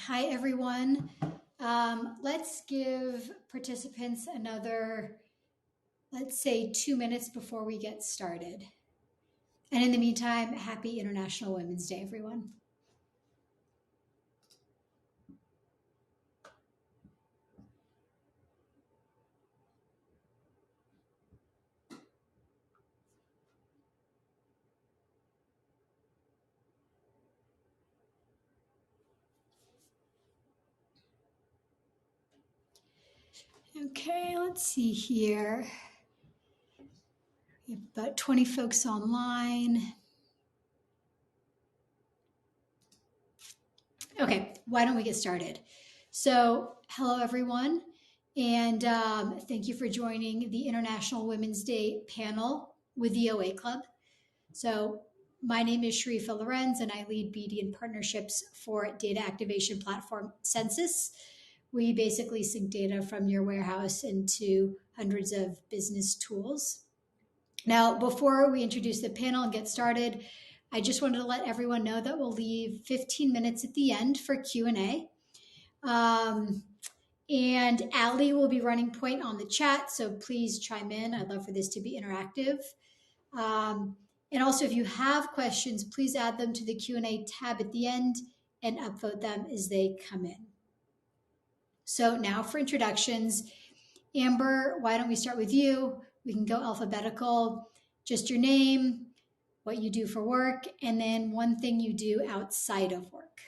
Hi, everyone. Let's give participants another, let's say, 2 minutes before we get started. And in the meantime, happy International Women's Day, everyone. Okay, let's see here. We have about 20 folks online. Okay, why don't we get started? So, hello, everyone, and thank you for joining the International Women's Day panel with the OA Club. So, my name is Sharifa Lorenz, and I lead BD and partnerships for data activation platform Census. We basically sync data from your warehouse into hundreds of business tools. Now, before we introduce the panel and get started, I just wanted to let everyone know that we'll leave 15 minutes at the end for Q&A. And Allie will be running point on the chat, so please chime in. I'd love for this to be interactive. And also, if you have questions, please add them to the Q&A tab at the end and upvote them as they come in. So now for introductions. Amber, why don't we start with you? We can go alphabetical. Just your name, what you do for work, and then one thing you do outside of work.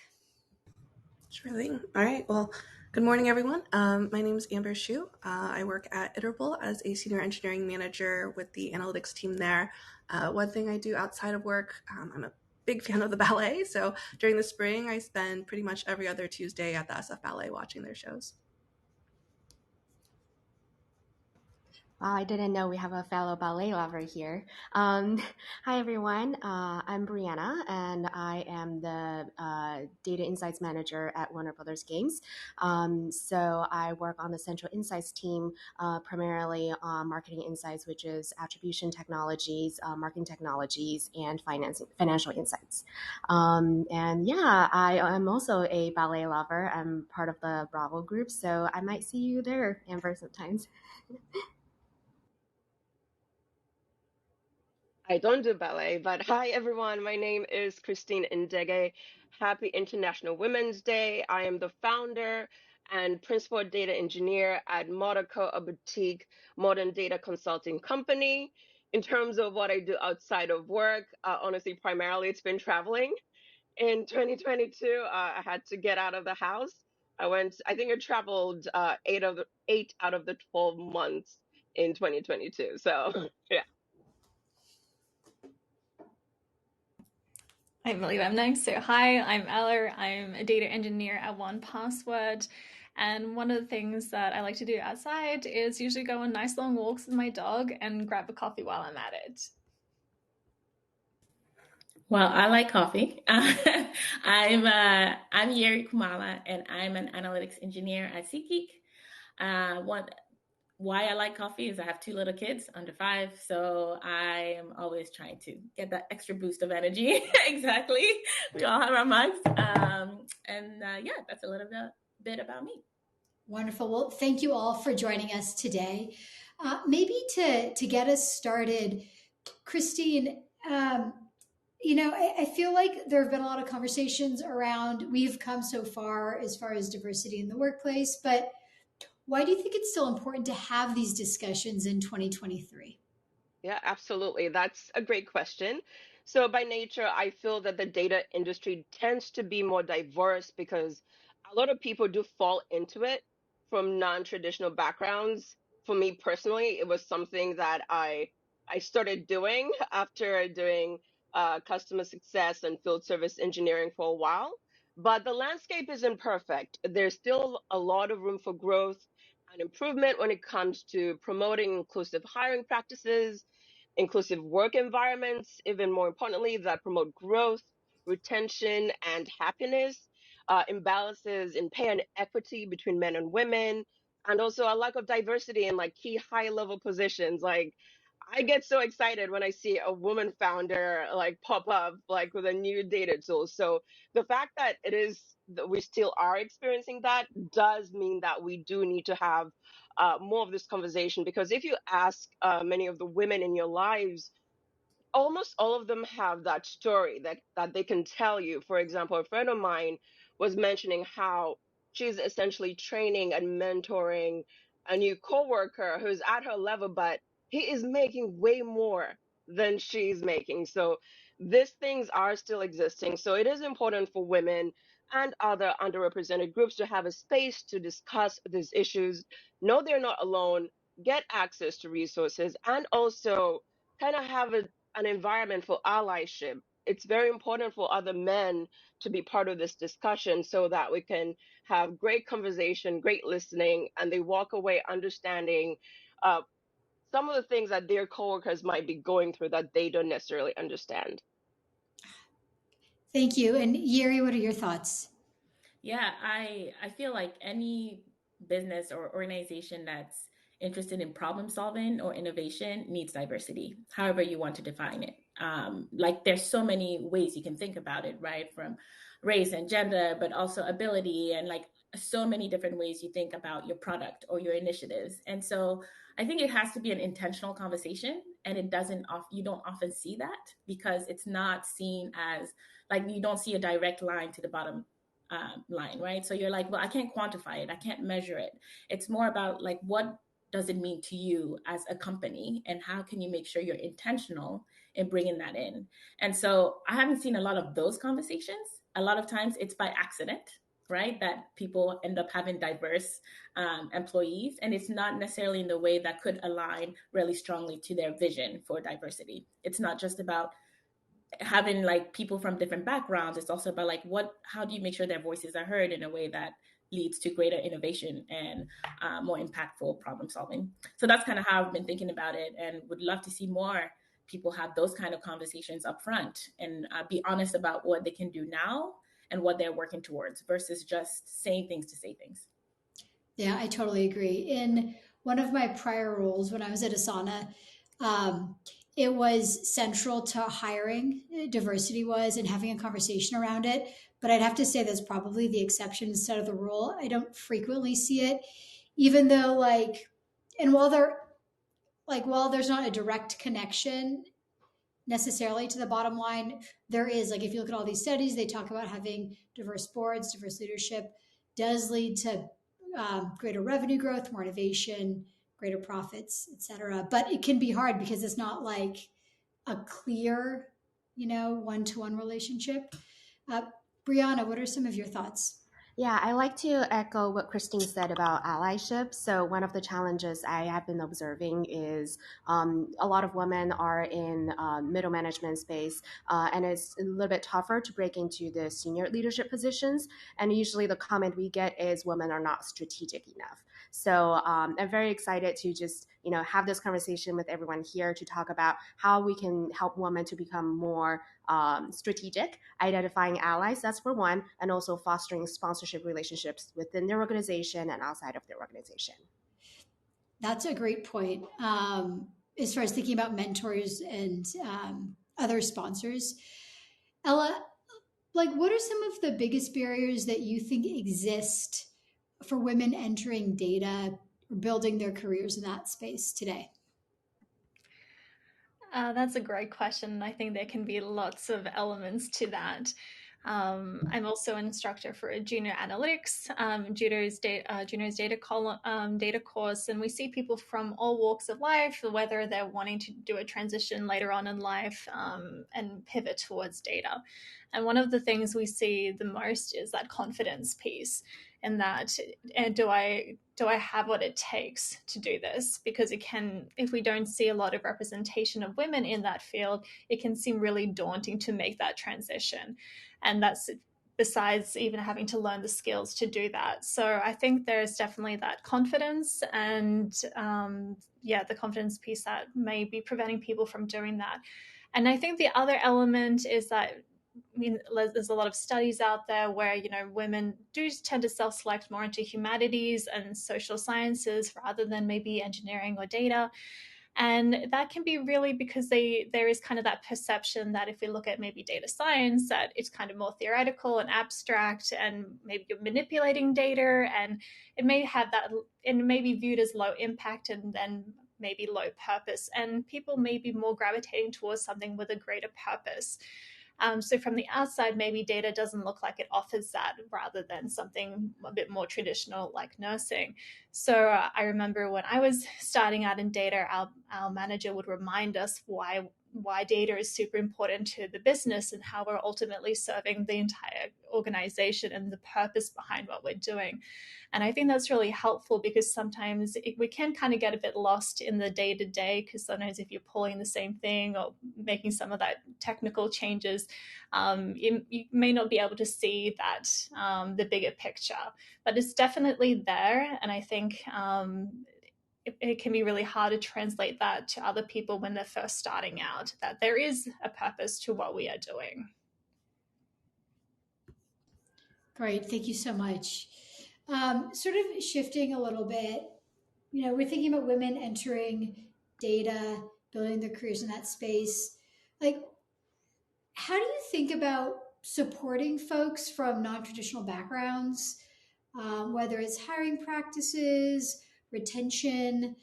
Sure thing. All right. Well, good morning, everyone. My name is Amber Shu. I work at equitable as a senior engineering manager with the analytics team there. One thing I do outside of work, I'm a big fan of the ballet. So during the spring, I spend pretty much every other Tuesday at the SF Ballet watching their shows. I didn't know we have a fellow ballet lover here. Hi, everyone. I'm Brianna, and I am the Data Insights Manager at Warner Brothers Games. So I work on the Central Insights team, primarily on marketing insights, which is attribution technologies, marketing technologies, and financial insights. And yeah, I am also a ballet lover. I'm part of the Bravo group, so I might see you there, Amber, sometimes. I don't do ballet, but hi everyone. My name is Christine Ndege. Happy International Women's Day. I am the founder and principal data engineer at Monaco, a boutique modern data consulting company. In terms of what I do outside of work, honestly, primarily it's been traveling. In 2022, I had to get out of the house. I think I traveled 8 out of the 12 months in 2022. So yeah. I believe I'm next. So hi, I'm Eller. I'm a data engineer at 1Password. And one of the things that I like to do outside is usually go on nice long walks with my dog and grab a coffee while I'm at it. Well, I like coffee. I'm Yeri Kumala, and I'm an analytics engineer at SeatGeek. Why I like coffee is I have two little kids under 5, so I am always trying to get that extra boost of energy. Exactly. We all have our mugs. Yeah, that's a little bit about me. Wonderful. Well, thank you all for joining us today. Maybe to get us started, Christine, I feel like there have been a lot of conversations around we've come so far as diversity in the workplace, but why do you think it's still important to have these discussions in 2023? Yeah, absolutely. That's a great question. So, by nature, I feel that the data industry tends to be more diverse because a lot of people do fall into it from non-traditional backgrounds. For me personally, it was something that I started doing after doing customer success and field service engineering for a while. But the landscape isn't perfect. There's still a lot of room for growth and improvement when it comes to promoting inclusive hiring practices, inclusive work environments, even more importantly, that promote growth, retention, and happiness, imbalances in pay and equity between men and women, and also a lack of diversity in like key high level positions. Like I get so excited when I see a woman founder like pop up like with a new data tool. So the fact that it is that we still are experiencing that does mean that we do need to have more of this conversation, because if you ask many of the women in your lives, almost all of them have that story that they can tell you. For example, a friend of mine was mentioning how she's essentially training and mentoring a new coworker who's at her level, but he is making way more than she's making. So these things are still existing. So it is important for women and other underrepresented groups to have a space to discuss these issues, know they're not alone, get access to resources, and also kind of have an environment for allyship. It's very important for other men to be part of this discussion so that we can have great conversation, great listening, and they walk away understanding uh, some of the things that their coworkers might be going through that they don't necessarily understand. Thank you. And Yeri, what are your thoughts? Yeah, I feel like any business or organization that's interested in problem solving or innovation needs diversity, however you want to define it. Like there's so many ways you can think about it, right? From race and gender, but also ability and like so many different ways you think about your product or your initiatives. And so I think it has to be an intentional conversation, and it doesn't you don't often see that because it's not seen as like you don't see a direct line to the bottom line, right? So you're like, well, I can't quantify it, I can't measure it. It's more about like, what does it mean to you as a company, and how can you make sure you're intentional in bringing that in? And so I haven't seen a lot of those conversations. A lot of times it's by accident, right? That people end up having diverse employees, and it's not necessarily in the way that could align really strongly to their vision for diversity. It's not just about having like people from different backgrounds. It's also about like how do you make sure their voices are heard in a way that leads to greater innovation and more impactful problem solving. So that's kind of how I've been thinking about it, and would love to see more people have those kind of conversations up front and be honest about what they can do now and what they're working towards versus just saying things to say things. Yeah, I totally agree. In one of my prior roles when I was at Asana, um, it was central to hiring. Diversity was, and having a conversation around it. But I'd have to say that's probably the exception instead of the rule. I don't frequently see it, even though and while there's not a direct connection necessarily to the bottom line, there is, like, if you look at all these studies, they talk about having diverse boards, diverse leadership does lead to greater revenue growth, more innovation, greater profits, etc. But it can be hard because it's not like a clear, one-to-one relationship. uh, Brianna, what are some of your thoughts? Yeah, I like to echo what Christine said about allyship. So, one of the challenges I have been observing is a lot of women are in middle management space, and it's a little bit tougher to break into the senior leadership positions. And usually, the comment we get is women are not strategic enough. So, I'm very excited to just have this conversation with everyone here to talk about how we can help women to become more strategic, identifying allies, that's for one, and also fostering sponsorship relationships within their organization and outside of their organization. That's a great point. As far as thinking about mentors and other sponsors, Ella, like, what are some of the biggest barriers that you think exist for women entering data or building their careers in that space today? That's a great question. I think there can be lots of elements to that. I'm also an instructor for a junior analytics, data course, and we see people from all walks of life, whether they're wanting to do a transition later on in life and pivot towards data. And one of the things we see the most is that confidence piece, and that do I have what it takes to do this? Because it can, if we don't see a lot of representation of women in that field, it can seem really daunting to make that transition. And that's besides even having to learn the skills to do that. So I think there's definitely that confidence and the confidence piece that may be preventing people from doing that. And I think the other element is that, I mean, there's a lot of studies out there where, women do tend to self-select more into humanities and social sciences rather than maybe engineering or data. And that can be really because there is kind of that perception that if we look at maybe data science, that it's kind of more theoretical and abstract, and maybe you're manipulating data, and it may have that, it may be viewed as low impact and then maybe low purpose. And people may be more gravitating towards something with a greater purpose. So from the outside, maybe data doesn't look like it offers that, rather than something a bit more traditional like nursing. So I remember when I was starting out in data, our manager would remind us why data is super important to the business and how we're ultimately serving the entire organization and the purpose behind what we're doing. And I think that's really helpful, because sometimes we can kind of get a bit lost in the day to day, because sometimes if you're pulling the same thing or making some of that technical changes, you may not be able to see that, the bigger picture. But it's definitely there. And I think it can be really hard to translate that to other people when they're first starting out, that there is a purpose to what we are doing. Great, thank you so much. Sort of shifting a little bit, we're thinking about women entering data, building their careers in that space. Like, how do you think about supporting folks from non-traditional backgrounds, whether it's hiring practices, retention?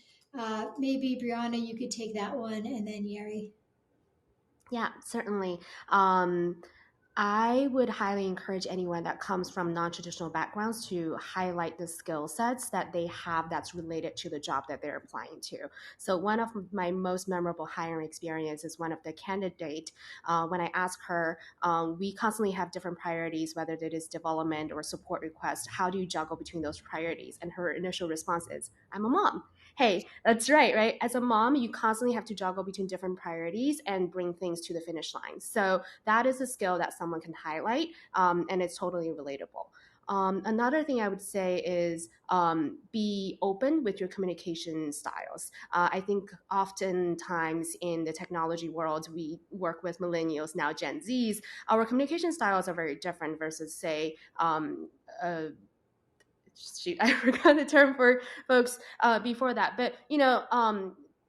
Maybe Brianna, you could take that one, and then Yeri. Yeah, certainly. I would highly encourage anyone that comes from non-traditional backgrounds to highlight the skill sets that they have that's related to the job that they're applying to. So one of my most memorable hiring experience is one of the candidate. When I asked her, we constantly have different priorities, whether it is development or support requests. How do you juggle between those priorities? And her initial response is, I'm a mom. Hey, that's right? As a mom, you constantly have to juggle between different priorities and bring things to the finish line. So that is a skill that someone can highlight, and it's totally relatable. Another thing I would say is be open with your communication styles. I think oftentimes in the technology world, we work with millennials, now Gen Zs. Our communication styles are very different versus, say, shoot, I forgot the term for folks before that. But,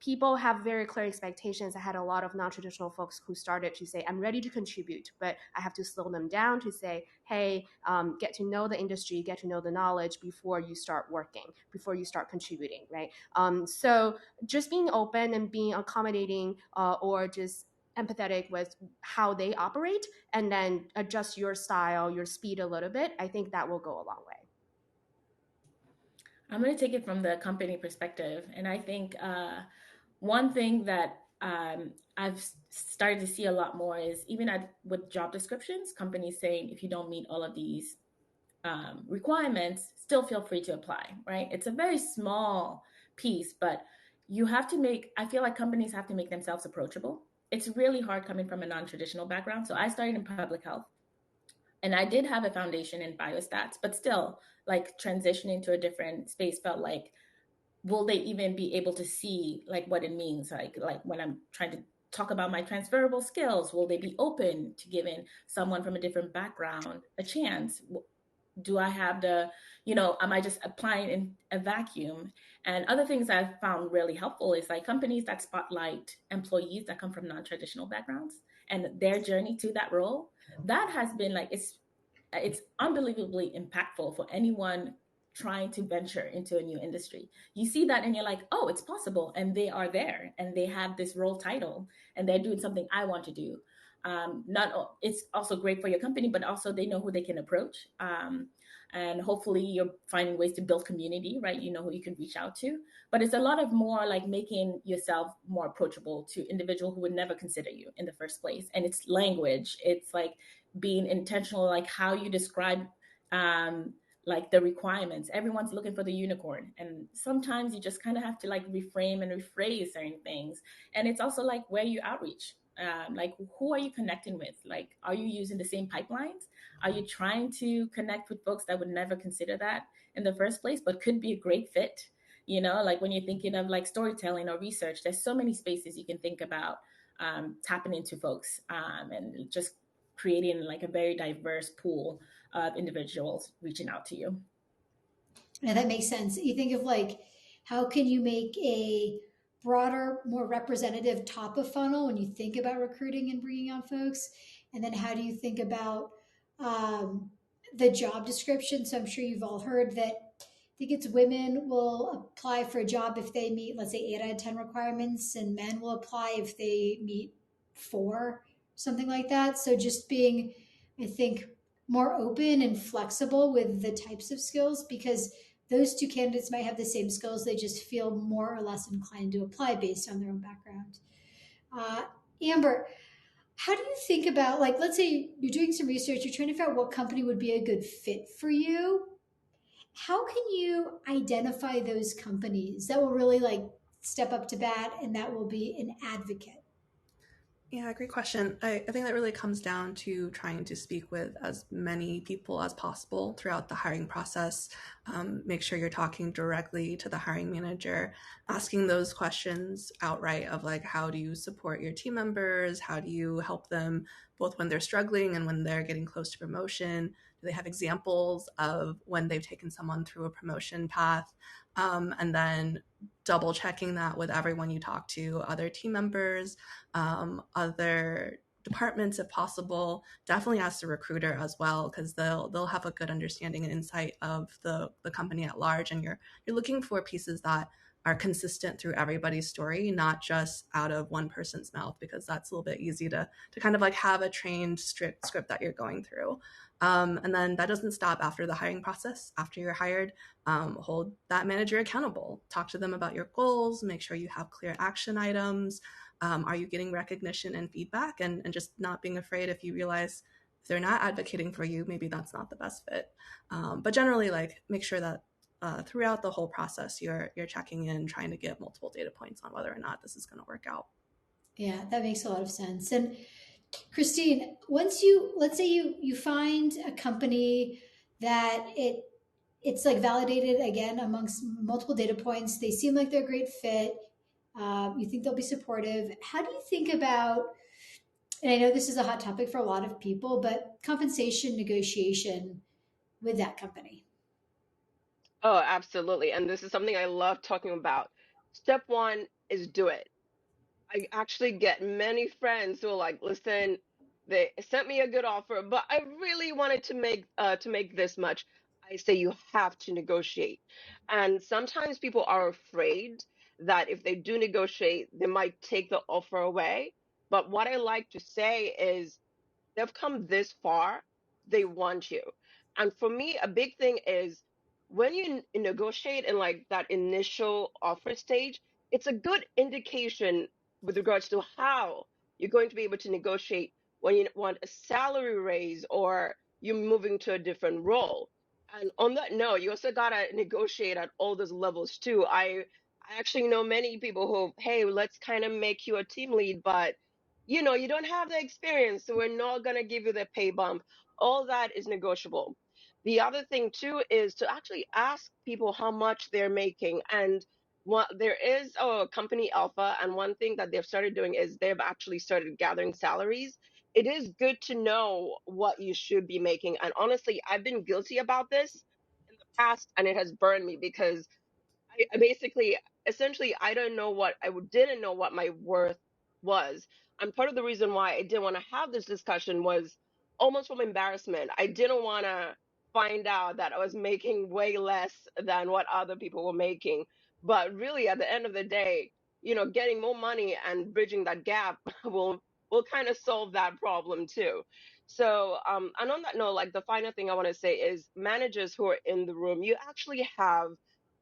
people have very clear expectations. I had a lot of non-traditional folks who started to say, I'm ready to contribute, but I have to slow them down to say, hey, get to know the industry, get to know the knowledge before you start working, before you start contributing, right? So just being open and being accommodating, or just empathetic with how they operate, and then adjust your style, your speed a little bit, I think that will go a long way. I'm going to take it from the company perspective. And I think one thing that I've started to see a lot more is even with job descriptions, companies saying, if you don't meet all of these requirements, still feel free to apply, right? It's a very small piece, but I feel like companies have to make themselves approachable. It's really hard coming from a non-traditional background. So I started in public health. And I did have a foundation in biostats, but still, like, transitioning to a different space felt like, will they even be able to see like what it means? Like when I'm trying to talk about my transferable skills, will they be open to giving someone from a different background a chance? Do I have am I just applying in a vacuum? And other things I've found really helpful is like companies that spotlight employees that come from non-traditional backgrounds and their journey to that role. That has been like, it's unbelievably impactful for anyone trying to venture into a new industry. You see that and you're like, oh, it's possible. And they are there and they have this role title and they're doing something I want to do. It's also great for your company, but also they know who they can approach. And hopefully you're finding ways to build community, right? You know who you can reach out to. But it's a lot of more like making yourself more approachable to individuals who would never consider you in the first place. And it's language. It's like being intentional, like how you describe like the requirements. Everyone's looking for the unicorn. And sometimes you just kind of have to like reframe and rephrase certain things. And it's also like where you outreach. Like who are you connecting with? Like, are you using the same pipelines? Are you trying to connect with folks that would never consider that in the first place, but could be a great fit? Like when you're thinking of like storytelling or research, there's so many spaces you can think about tapping into folks and just creating like a very diverse pool of individuals reaching out to you. Yeah, that makes sense. You think of like, how can you make a broader, more representative top of funnel when you think about recruiting and bringing on folks? And then how do you think about um, the job description? So I'm sure you've all heard that I think it's women will apply for a job if they meet, let's say, 8 out of 10 requirements, and men will apply if they meet four, something like that. So just being, I think, more open and flexible with the types of skills, because those two candidates might have the same skills, they just feel more or less inclined to apply based on their own background. uh, Amber, how do you think about, like, let's say you're doing some research, you're trying to figure out what company would be a good fit for you. How can you identify those companies that will really like step up to bat and that will be an advocate? Yeah, great question. I think that really comes down to trying to speak with as many people as possible throughout the hiring process. Make sure you're talking directly to the hiring manager, asking those questions outright of like, how do you support your team members? How do you help them both when they're struggling and when they're getting close to promotion? Do they have examples of when they've taken someone through a promotion path? And then double checking that with everyone you talk to, other team members, other departments if possible. Definitely ask the recruiter as well, because they'll have a good understanding and insight of the company at large, and you're looking for pieces that are consistent through everybody's story, not just out of one person's mouth, because that's a little bit easy to kind of like have a trained strict script that you're going through. And then that doesn't stop after the hiring process. After you're hired, hold that manager accountable. Talk to them about your goals, make sure you have clear action items. Are you getting recognition and feedback? And just not being afraid if you realize if they're not advocating for you, maybe that's not the best fit. But generally, like, make sure that throughout the whole process, you're checking in, trying to get multiple data points on whether or not this is going to work out. Yeah, that makes a lot of sense. And Christine, once you, let's say you find a company that it's like validated again amongst multiple data points, they seem like they're a great fit, you think they'll be supportive. How do you think about, and I know this is a hot topic for a lot of people, but compensation negotiation with that company? Oh, absolutely. And this is something I love talking about. Step one is do it. I actually get many friends who are like, listen, they sent me a good offer, but I really wanted to make this much. I say you have to negotiate. And sometimes people are afraid that if they do negotiate, they might take the offer away. But what I like to say is they've come this far, they want you. And for me, a big thing is when you negotiate in like that initial offer stage, it's a good indication with regards to how you're going to be able to negotiate when you want a salary raise or you're moving to a different role. And on that note, you also gotta negotiate at all those levels too. I actually know many people who, hey, let's kind of make you a team lead, but you don't have the experience, so we're not going to give you the pay bump. All that is negotiable. The other thing too is to actually ask people how much they're making. And what there is a company alpha, and one thing that they've started doing is they've actually started gathering salaries. It is good to know what you should be making. And honestly, I've been guilty about this in the past, and it has burned me because I basically, essentially, I don't know what didn't know what my worth was. And part of the reason why I didn't want to have this discussion was almost from embarrassment. I didn't want to find out that I was making way less than what other people were making. But really, at the end of the day, getting more money and bridging that gap will kind of solve that problem too. So, and on that note, like the final thing I want to say is managers who are in the room, you actually have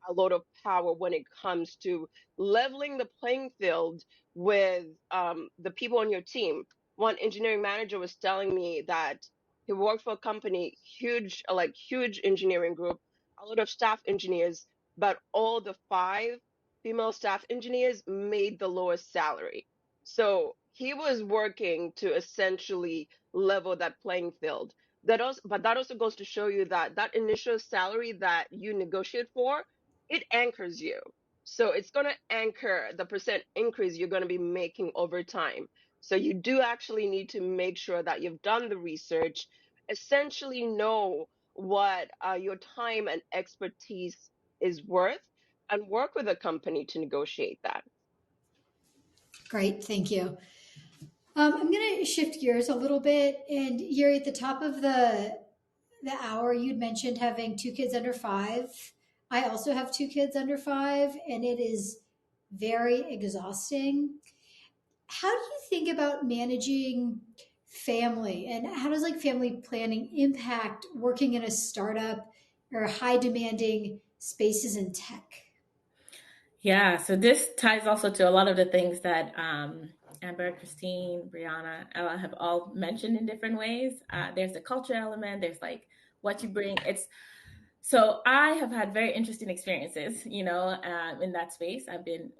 a lot of power when it comes to leveling the playing field with the people on your team. One engineering manager was telling me that he worked for a company, huge, like huge engineering group, a lot of staff engineers, but all the five female staff engineers made the lowest salary. So he was working to essentially level that playing field. But that also goes to show you that that initial salary that you negotiate for, it anchors you. So it's going to anchor the percent increase you're going to be making over time. So you do actually need to make sure that you've done the research, essentially know what your time and expertise is worth, and work with a company to negotiate that. Great, thank you. I'm going to shift gears a little bit. And Yuri, at the top of the hour, you'd mentioned having two kids under 5. I also have two kids under 5, and it is very exhausting. How do you think about managing family, and how does like family planning impact working in a startup or high demanding spaces in tech? Yeah, so this ties also to a lot of the things that Amber, Christine, Brianna, Ella have all mentioned in different ways. There's the culture element, there's like what you bring. It's so I have had very interesting experiences, in that space. I've been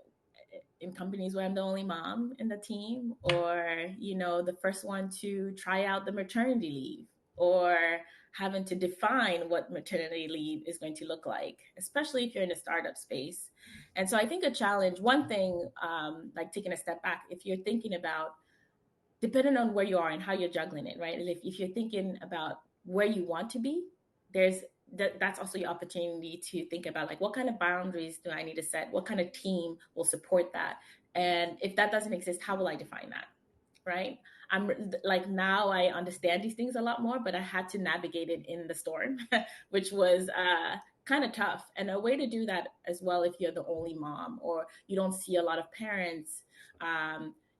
in companies where I'm the only mom in the team, or, the first one to try out the maternity leave, or having to define what maternity leave is going to look like, especially if you're in a startup space. And so I think a challenge, one thing, like taking a step back, if you're thinking about, depending on where you are and how you're juggling it, right? If you're thinking about where you want to be, there's that's also your opportunity to think about like what kind of boundaries do I need to set? What kind of team will support that? And if that doesn't exist, how will I define that? Right? I'm like, now I understand these things a lot more, but I had to navigate it in the storm, which was kind of tough. And a way to do that as well, if you're the only mom or you don't see a lot of parents,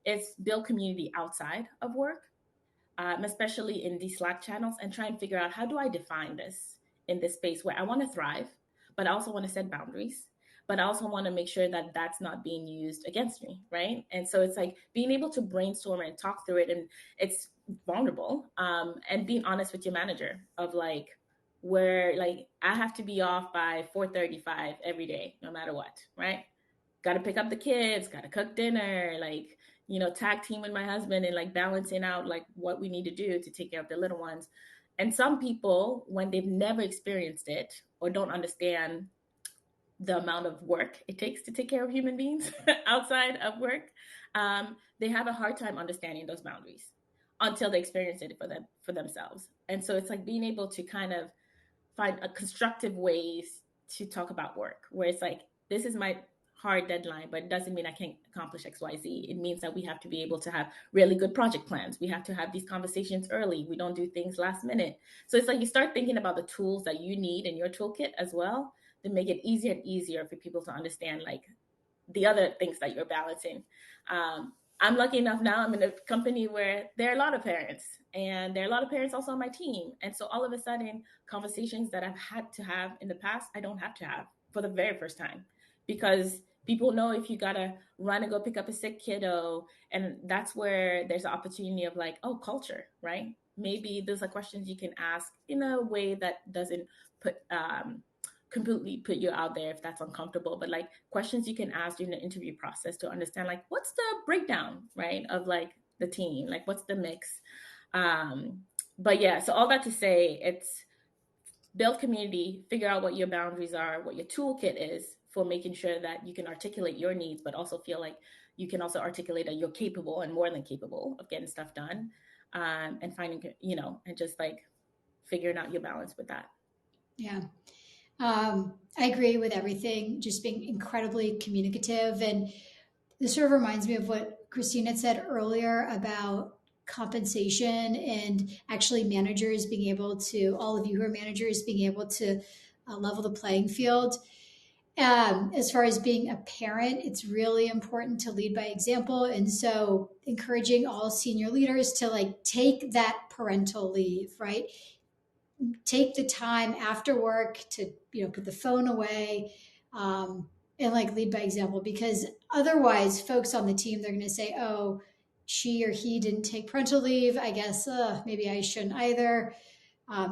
is build community outside of work, especially in these Slack channels, and try and figure out, how do I define this in this space where I want to thrive, but I also want to set boundaries, but I also want to make sure that that's not being used against me, right? And so it's like being able to brainstorm and talk through it, and it's vulnerable, and being honest with your manager of like, where like I have to be off by 4:35 every day, no matter what, right? Got to pick up the kids, got to cook dinner, like, tag team with my husband and like balancing out like what we need to do to take care of the little ones. And some people, when they've never experienced it or don't understand the amount of work it takes to take care of human beings outside of work, they have a hard time understanding those boundaries until they experience it for themselves. And so it's like being able to kind of find a constructive ways to talk about work, where it's like, this is my hard deadline, but it doesn't mean I can't accomplish XYZ. It means that we have to be able to have really good project plans. We have to have these conversations early. We don't do things last minute. So it's like you start thinking about the tools that you need in your toolkit as well, to make it easier and easier for people to understand like the other things that you're balancing. I'm lucky enough now, I'm in a company where there are a lot of parents, and there are a lot of parents also on my team. And so all of a sudden, conversations that I've had to have in the past, I don't have to have for the very first time, because people know if you gotta run and go pick up a sick kiddo. And that's where there's an opportunity of like, oh, culture, right? Maybe those are questions you can ask in a way that doesn't put completely put you out there if that's uncomfortable, but like questions you can ask during the interview process to understand like, what's the breakdown, right, of like the team, like what's the mix. But yeah, so all that to say, it's build community, figure out what your boundaries are, what your toolkit is for making sure that you can articulate your needs, but also feel like you can also articulate that you're capable and more than capable of getting stuff done, and finding, and just like figuring out your balance with that. Yeah. I agree with everything, just being incredibly communicative. And this sort of reminds me of what Christine had said earlier about compensation, and actually managers being able to, all of you who are managers, being able to level the playing field. As far as being a parent, it's really important to lead by example. And so encouraging all senior leaders to like take that parental leave, right? Take the time after work to, put the phone away, and like lead by example, because otherwise folks on the team, they're going to say, oh, she or he didn't take parental leave, I guess maybe I shouldn't either.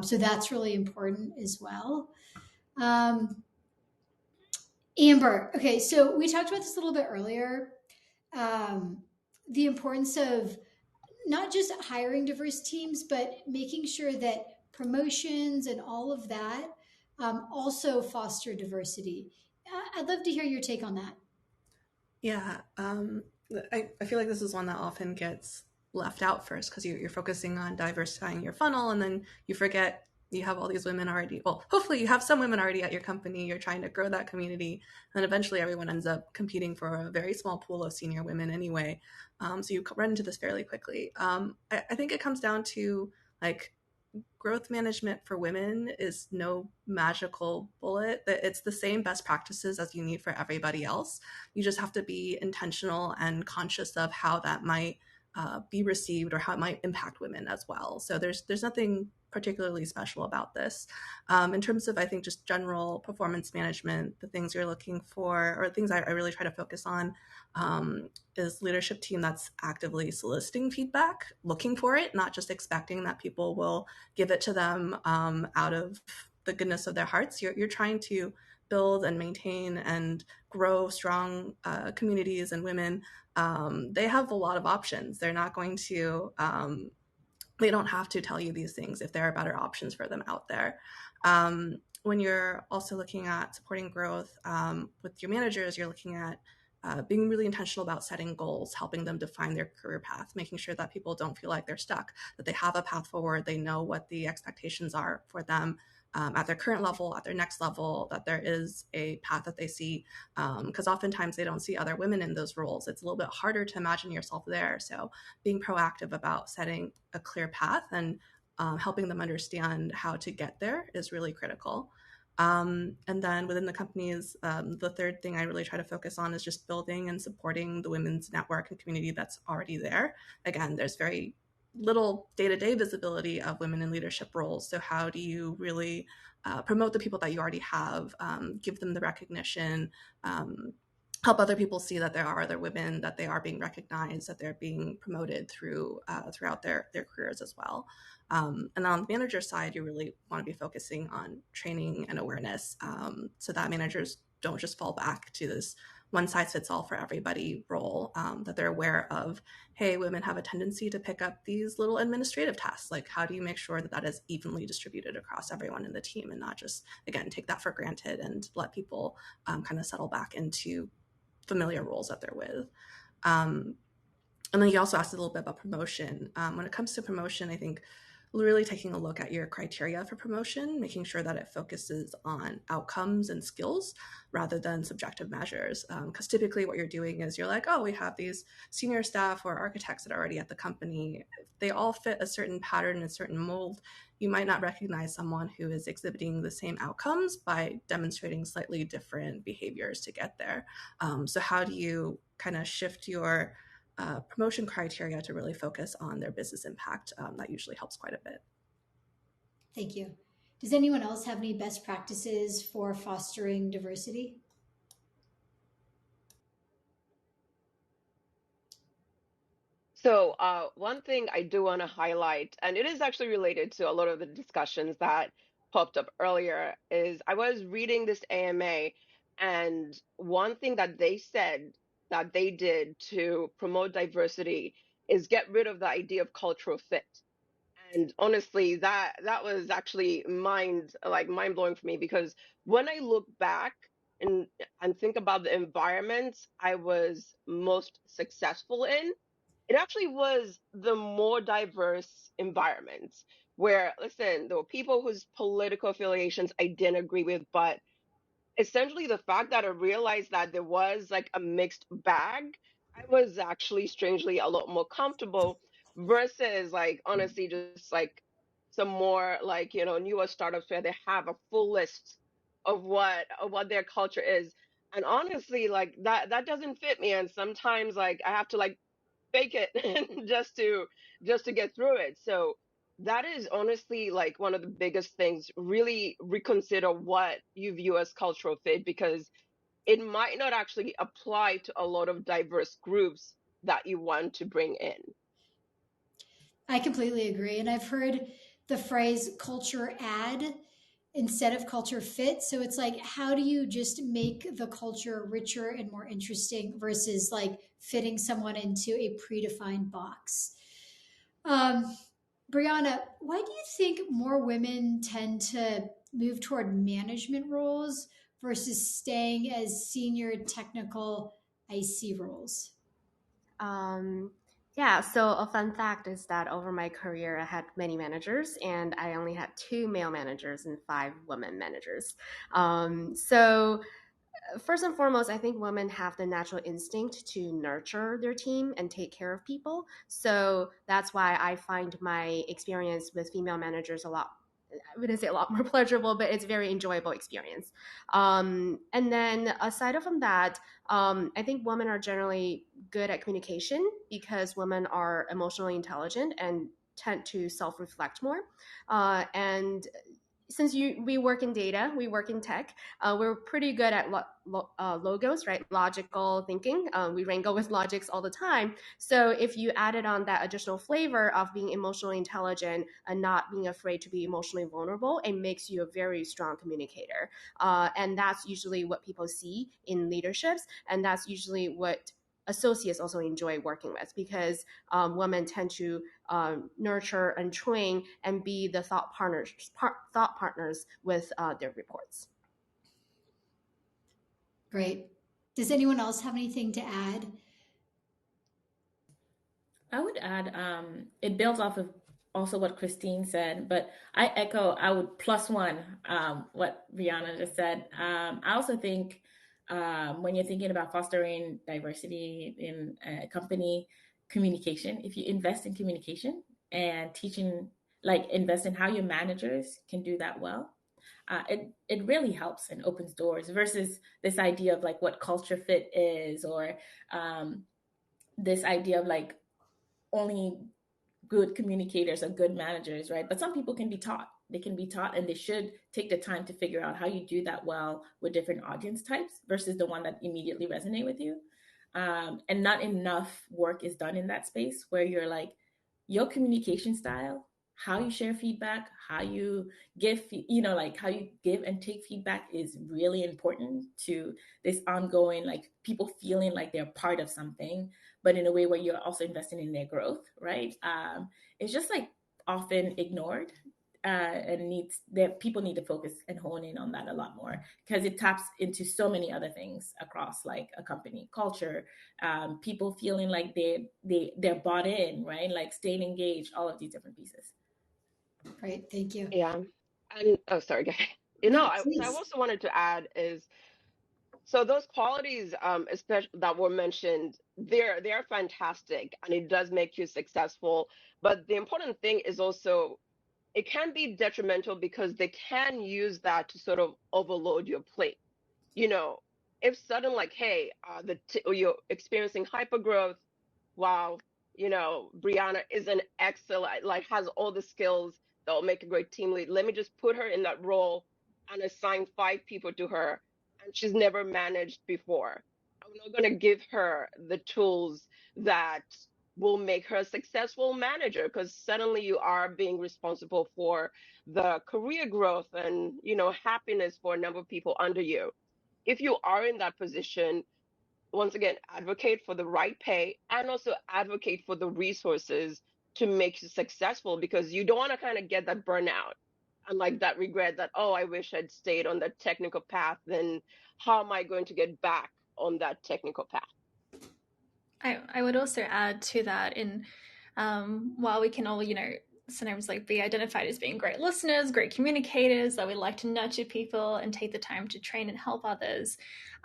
So that's really important as well. Amber, okay, so we talked about this a little bit earlier, the importance of not just hiring diverse teams, but making sure that promotions and all of that also foster diversity. I'd love to hear your take on that. Yeah, I feel like this is one that often gets left out first, because you're focusing on diversifying your funnel, and then you forget you have all these women already. Well, hopefully you have some women already at your company. You're trying to grow that community, and eventually everyone ends up competing for a very small pool of senior women anyway. So you run into this fairly quickly. I think it comes down to like growth management for women is no magical bullet. It's the same best practices as you need for everybody else. You just have to be intentional and conscious of how that might be received or how it might impact women as well. So there's nothing particularly special about this. In terms of, I think, just general performance management, the things you're looking for, or things I really try to focus on, is leadership team that's actively soliciting feedback, looking for it, not just expecting that people will give it to them out of the goodness of their hearts. You're trying to build and maintain and grow strong communities and women. They have a lot of options. They're not going to they don't have to tell you these things if there are better options for them out there. When you're also looking at supporting growth with your managers, you're looking at being really intentional about setting goals, helping them define their career path, making sure that people don't feel like they're stuck, that they have a path forward, they know what the expectations are for them at their current level, at their next level, that there is a path that they see, because oftentimes they don't see other women in those roles. It's a little bit harder to imagine yourself there. So being proactive about setting a clear path and helping them understand how to get there is really critical. And then within the companies, the third thing I really try to focus on is just building and supporting the women's network and community that's already there. Again, there's very little day-to-day visibility of women in leadership roles. So how do you really promote the people that you already have, give them the recognition, help other people see that there are other women, that they are being recognized, that they're being promoted throughout their careers as well. And on the manager side, you really want to be focusing on training and awareness, so that managers don't just fall back to this one size fits all for everybody role, that they're aware of, hey, women have a tendency to pick up these little administrative tasks. Like, how do you make sure that that is evenly distributed across everyone in the team and not just, again, take that for granted and let people kind of settle back into familiar roles that they're with. And then you also asked a little bit about promotion. When it comes to promotion, I think really taking a look at your criteria for promotion, making sure that it focuses on outcomes and skills rather than subjective measures. Because typically what you're doing is you're like, oh, we have these senior staff or architects that are already at the company. If they all fit a certain pattern and a certain mold, you might not recognize someone who is exhibiting the same outcomes by demonstrating slightly different behaviors to get there. So how do you kind of shift your promotion criteria to really focus on their business impact? That usually helps quite a bit. Thank you. Does anyone else have any best practices for fostering diversity? So, one thing I do want to highlight, and it is actually related to a lot of the discussions that popped up earlier, is I was reading this AMA, and one thing that they said that they did to promote diversity is get rid of the idea of cultural fit. And honestly, that was actually mind blowing for me, because when I look back and think about the environments I was most successful in, it actually was the more diverse environments where, listen, there were people whose political affiliations I didn't agree with, but essentially the fact that I realized that there was like a mixed bag, I was actually strangely a lot more comfortable versus like honestly just like some more like newer startups where they have a full list of what their culture is. And honestly, like that doesn't fit me. And sometimes like I have to like fake it just to get through it. So that is honestly like one of the biggest things. Really reconsider what you view as cultural fit, because it might not actually apply to a lot of diverse groups that you want to bring in. I completely agree. And I've heard the phrase culture add instead of culture fit. So it's like, how do you just make the culture richer and more interesting versus like fitting someone into a predefined box? Um, Brianna, why do you think more women tend to move toward management roles versus staying as senior technical IC roles? Um, Yeah, so a fun fact is that over my career, I had many managers, and I only had 2 male managers and 5 women managers. So first and foremost, I think women have the natural instinct to nurture their team and take care of people. So that's why I find my experience with female managers a lot, I wouldn't say a lot more pleasurable, but it's a very enjoyable experience. And then aside from that, I think women are generally good at communication because women are emotionally intelligent and tend to self-reflect more. And since we work in data, we work in tech, we're pretty good at logos, right? Logical thinking. We wrangle with logics all the time. So if you added on that additional flavor of being emotionally intelligent and not being afraid to be emotionally vulnerable, it makes you a very strong communicator. And that's usually what people see in leaderships, and that's usually what associates also enjoy working with, because women tend to nurture and train and be the thought partners with their reports. Great. Does anyone else have anything to add? I would add, it builds off of also what Christine said, but I echo, I would plus one what Brianna just said. I also think when you're thinking about fostering diversity in a company, communication, if you invest in communication and teaching, like invest in how your managers can do that well, it really helps and opens doors versus this idea of like what culture fit is, or this idea of like only good communicators or good managers, right? But some people can be taught. They can be taught, and they should take the time to figure out how you do that well with different audience types versus the one that immediately resonate with you. And not enough work is done in that space where you're like, your communication style, how you share feedback, how you give, like how you give and take feedback is really important to this ongoing, like people feeling like they're part of something, but in a way where you're also investing in their growth, right? It's just like often ignored, and needs that people need to focus and hone in on that a lot more because it taps into so many other things across like a company culture, people feeling like they're bought in, right? Like staying engaged, all of these different pieces. Great. Thank you. Yeah. And oh, sorry, guys. No, So I please. also wanted to add is so those qualities, especially that were mentioned, they're fantastic, and it does make you successful. But the important thing is also it can be detrimental because they can use that to sort of overload your plate. You know, if sudden like, hey, you're experiencing hypergrowth, wow, Brianna is an excellent, like has all the skills that will make a great team lead. Let me just put her in that role and assign 5 people to her, and she's never managed before. I'm not going to give her the tools that will make her a successful manager because suddenly you are being responsible for the career growth and happiness for a number of people under you. If you are in that position, once again, advocate for the right pay and also advocate for the resources to make you successful because you don't want to kind of get that burnout and like that regret that, oh, I wish I'd stayed on that technical path. Then how am I going to get back on that technical path? I would also add to that in while we can all, sometimes like be identified as being great listeners, great communicators, that we like to nurture people and take the time to train and help others.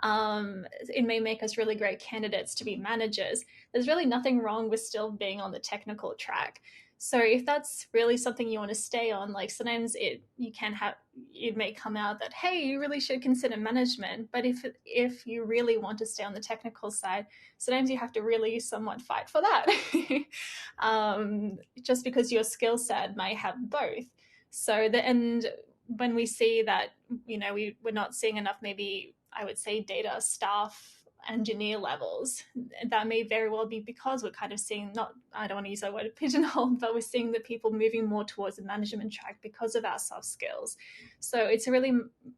It may make us really great candidates to be managers. There's really nothing wrong with still being on the technical track. So if that's really something you want to stay on, like sometimes it may come out that, hey, you really should consider management. But if you really want to stay on the technical side, sometimes you have to really somewhat fight for that. Just because your skill set might have both. And when we see that, we're not seeing enough, maybe I would say data staff engineer levels, that may very well be because we're kind of seeing, not, I don't want to use that word pigeonhole, but we're seeing the people moving more towards the management track because of our soft skills. So it's really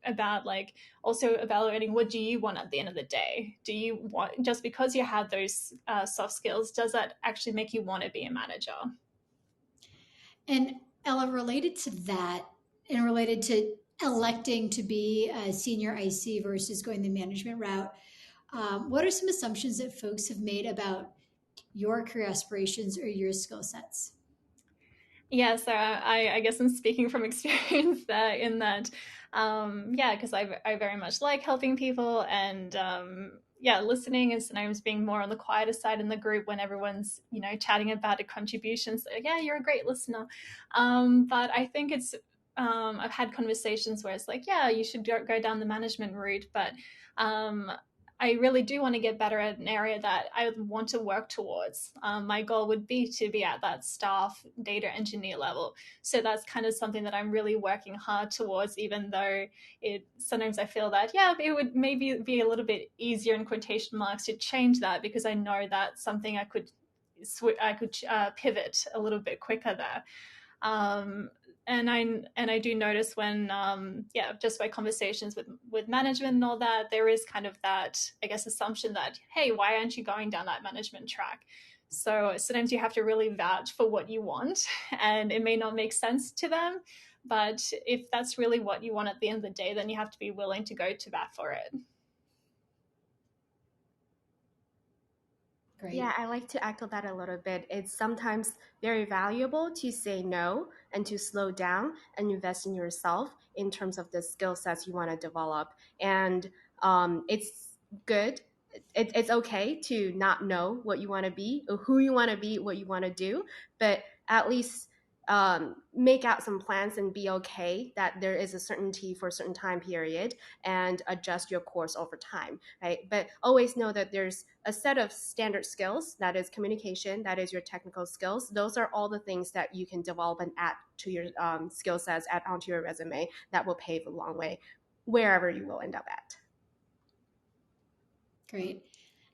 about like also evaluating, what do you want at the end of the day? Do you want, just because you have those soft skills, does that actually make you want to be a manager? And Ella, related to that and related to electing to be a senior IC versus going the management route, what are some assumptions that folks have made about your career aspirations or your skill sets? Yeah, so I guess I'm speaking from experience there in that, yeah, because I very much like helping people and, yeah, listening and sometimes being more on the quieter side in the group when everyone's, chatting about a contribution. So, yeah, you're a great listener. But I think I've had conversations where it's like, yeah, you should go down the management route, but um, I really do want to get better at an area that I want to work towards. My goal would be to be at that staff data engineer level. So that's kind of something that I'm really working hard towards, even though it sometimes I feel that, yeah, it would maybe be a little bit easier in quotation marks to change that because I know that's something I could pivot a little bit quicker there. Um, and I do notice when yeah, just by conversations with management and all that, there is kind of that, I guess, assumption that, hey, why aren't you going down that management track? So sometimes you have to really vouch for what you want, and it may not make sense to them, but if that's really what you want at the end of the day, then you have to be willing to go to bat for it. Great. Yeah, I like to echo that a little bit. It's sometimes very valuable to say no and to slow down and invest in yourself in terms of the skill sets you want to develop. And it's good. It's okay to not know what you want to be or who you want to be, what you want to do, but at least make out some plans and be okay that there is a certainty for a certain time period and adjust your course over time, right? But always know that there's a set of standard skills, that is communication, that is your technical skills. Those are all the things that you can develop and add to your skill sets, add onto your resume that will pave a long way wherever you will end up at. Great.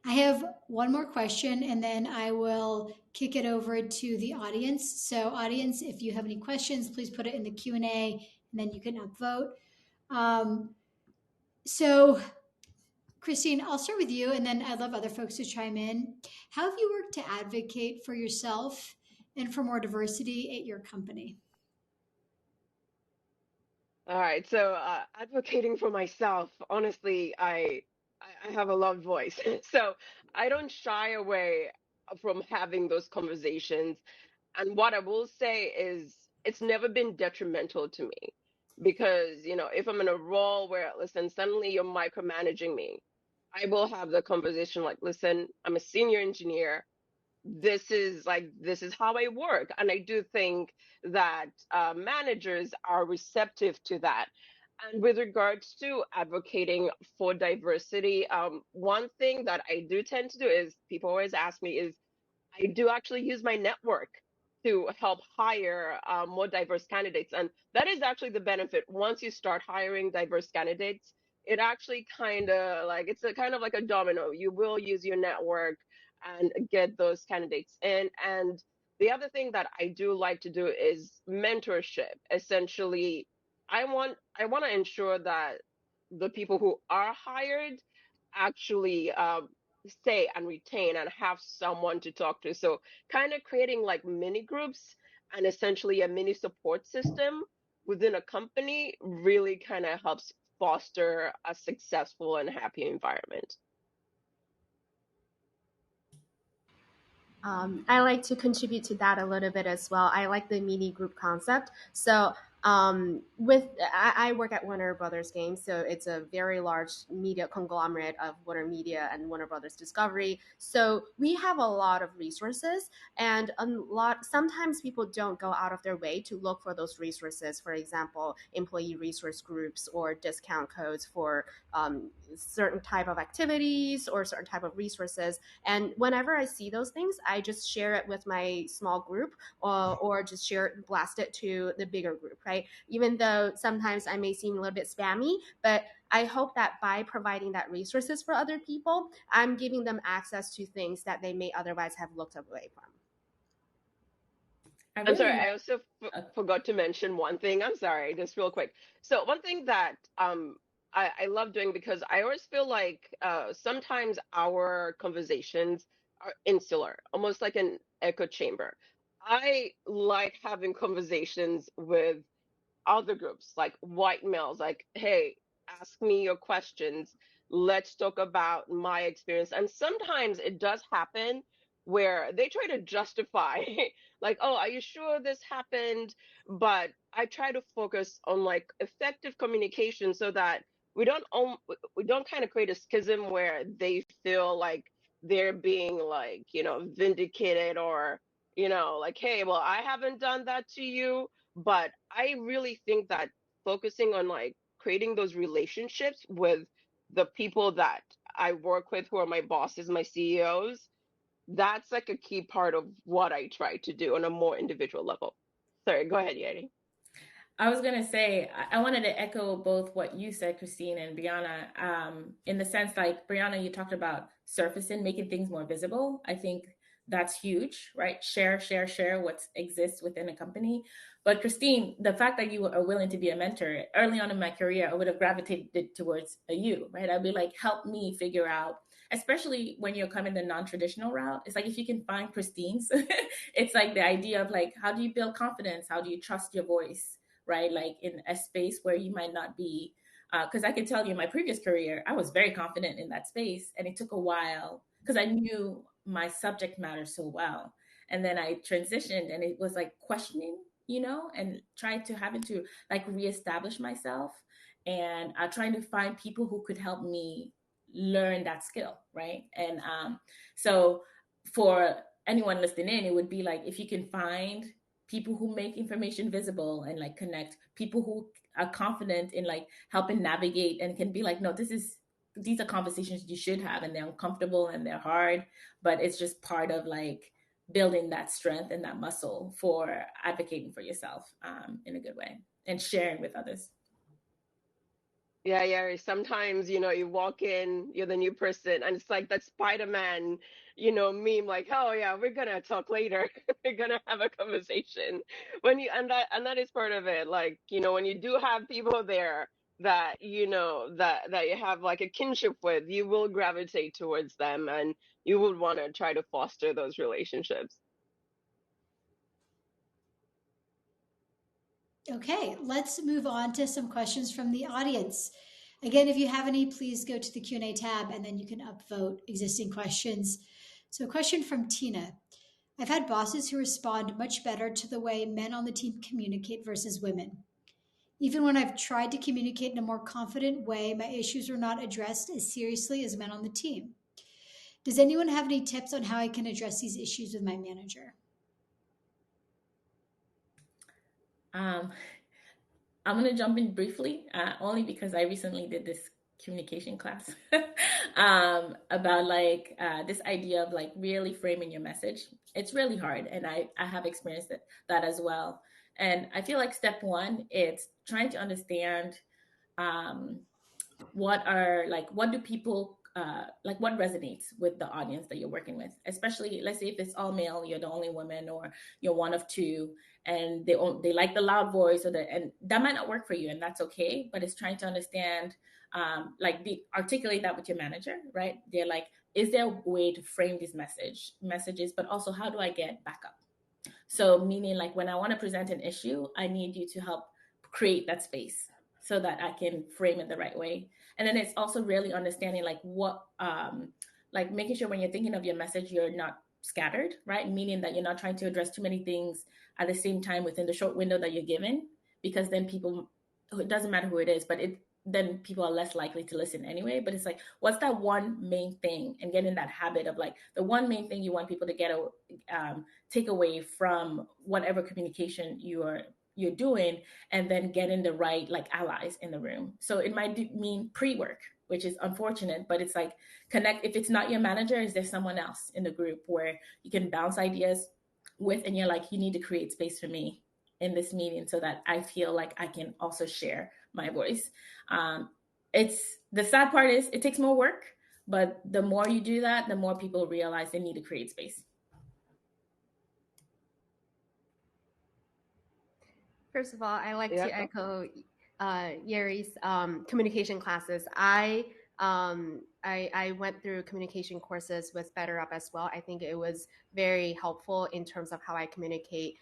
I have one more question and then I will kick it over to the audience. So audience, if you have any questions, please put it in the Q&A and then you can upvote. So Christine, I'll start with you and then I'd love other folks to chime in. How have you worked to advocate for yourself and for more diversity at your company? All right, so advocating for myself, honestly, I have a loud voice, so I don't shy away from having those conversations. And what I will say is, it's never been detrimental to me because, if I'm in a role where, listen, suddenly you're micromanaging me, I will have the conversation like, listen, I'm a senior engineer, this is how I work. And I do think that managers are receptive to that. And with regards to advocating for diversity, one thing that I do tend to do is, people always ask me, is I do actually use my network to help hire more diverse candidates. And that is actually the benefit. Once you start hiring diverse candidates, it actually kind of like, it's a kind of like a domino. You will use your network and get those candidates in. And the other thing that I do like to do is mentorship. Essentially, I want to ensure that the people who are hired actually stay and retain and have someone to talk to. So kind of creating like mini groups and essentially a mini support system within a company really kind of helps foster a successful and happy environment. I like to contribute to that a little bit as well. I like the mini group concept. So I work at Warner Brothers Games, so it's a very large media conglomerate of Warner Media and Warner Brothers Discovery. So we have a lot of resources, and sometimes people don't go out of their way to look for those resources. For example, employee resource groups or discount codes for certain type of activities or certain type of resources. And whenever I see those things, I just share it with my small group or just share it, blast it to the bigger group, right? Even though sometimes I may seem a little bit spammy, but I hope that by providing that resources for other people, I'm giving them access to things that they may otherwise have looked away from. I I'm really sorry, like. I also forgot to mention one thing. I'm sorry, just real quick. So one thing that I love doing, because I always feel like sometimes our conversations are insular, almost like an echo chamber. I like having conversations with other groups, like white males, like, hey, ask me your questions. Let's talk about my experience. And sometimes it does happen where they try to justify like, oh, are you sure this happened? But I try to focus on like effective communication so that we don't kind of create a schism where they feel like they're being like, vindicated, or like, hey, well, I haven't done that to you. But I really think that focusing on like creating those relationships with the people that I work with, who are my bosses, my CEOs, that's like a key part of what I try to do on a more individual level. Sorry, go ahead, Yeri. I was gonna say I wanted to echo both what you said, Christine and Brianna, in the sense like Brianna, you talked about surfacing, making things more visible. I think that's huge, right? Share what exists within a company. But Christine, the fact that you are willing to be a mentor early on in my career, I would have gravitated towards you, right? I'd be like, help me figure out, especially when you're coming the non-traditional route. It's like if you can find Christine's, it's like the idea of like, how do you build confidence? How do you trust your voice? Right? Like in a space where you might not be, because I can tell you in my previous career, I was very confident in that space. And it took a while because I knew my subject matter so well. And then I transitioned and it was like questioning, and trying to having to like reestablish myself and trying to find people who could help me learn that skill. Right. And so for anyone listening in, it would be like if you can find people who make information visible and like connect people who are confident in like helping navigate and can be like, no, these are conversations you should have, and they're uncomfortable and they're hard, but it's just part of like building that strength and that muscle for advocating for yourself in a good way and sharing with others. Yeah, yeah. Sometimes, you walk in, you're the new person, and it's like that Spider-Man, meme, like, oh yeah, we're gonna talk later. We're gonna have a conversation. And that is part of it. Like, when you do have people there that that you have like a kinship with, you will gravitate towards them, and you would want to try to foster those relationships. Okay, let's move on to some questions from the audience. Again, if you have any, please go to the Q&A tab and then you can upvote existing questions. So a question from Tina. I've had bosses who respond much better to the way men on the team communicate versus women. Even when I've tried to communicate in a more confident way, my issues are not addressed as seriously as men on the team. Does anyone have any tips on how I can address these issues with my manager? I'm going to jump in briefly, only because I recently did this communication class about like this idea of like really framing your message. It's really hard, and I have experienced that as well. And I feel like step one, it's trying to understand um, what do people like what resonates with the audience that you're working with, especially let's say if it's all male, you're the only woman, or you're one of two, and they like the loud voice, and that might not work for you, and that's okay. But it's trying to understand articulate that with your manager, right? They're like, is there a way to frame these messages, but also how do I get backup? So meaning like when I want to present an issue, I need you to help create that space so that I can frame it the right way. And then it's also really understanding like like making sure when you're thinking of your message, you're not scattered, right? Meaning that you're not trying to address too many things at the same time within the short window that you're given, because then people, it doesn't matter who it is, but then people are less likely to listen anyway. But it's like, what's that one main thing, and get in that habit of like the one main thing you want people to take away from whatever communication you're doing, and then getting the right like allies in the room. So it might mean pre-work, which is unfortunate, but it's like connect. If it's not your manager, is there someone else in the group where you can bounce ideas with, and you're like, you need to create space for me in this meeting so that I feel like I can also share my voice. It's the sad part is it takes more work, but the more you do that, the more people realize they need to create space. First of all, I like Yeah. to echo Yeri's communication classes. I I went through communication courses with BetterUp as well. I think it was very helpful in terms of how I communicate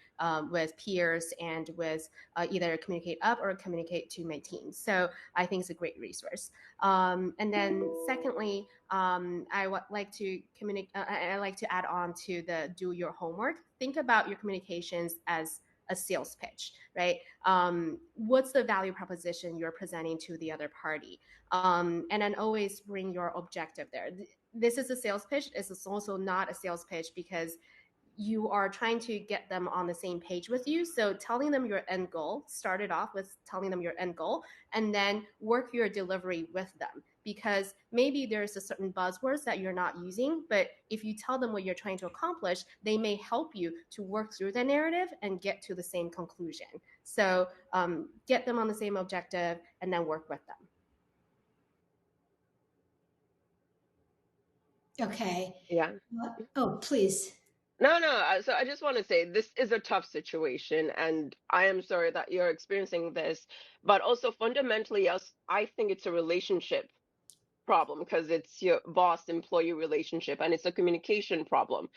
with peers and with either communicate up or communicate to my team. So I think it's a great resource. And then secondly, I would like to communicate. I like to add on to the do your homework. Think about your communications as a sales pitch, right? What's the value proposition you're presenting to the other party? And then always bring your objective there. This is a sales pitch. It's also not a sales pitch because you are trying to get them on the same page with you. So telling them your end goal, start it off with telling them your end goal, and then work your delivery with them. Because maybe there's a certain buzzwords that you're not using, but if you tell them what you're trying to accomplish, they may help you to work through the narrative and get to the same conclusion. So get them on the same objective and then work with them. Okay. Yeah. Oh, please. No, no. So I just want to say this is a tough situation, and I am sorry that you're experiencing this. But also fundamentally, I think it's a relationship problem because it's your boss-employee relationship, and it's a communication problem.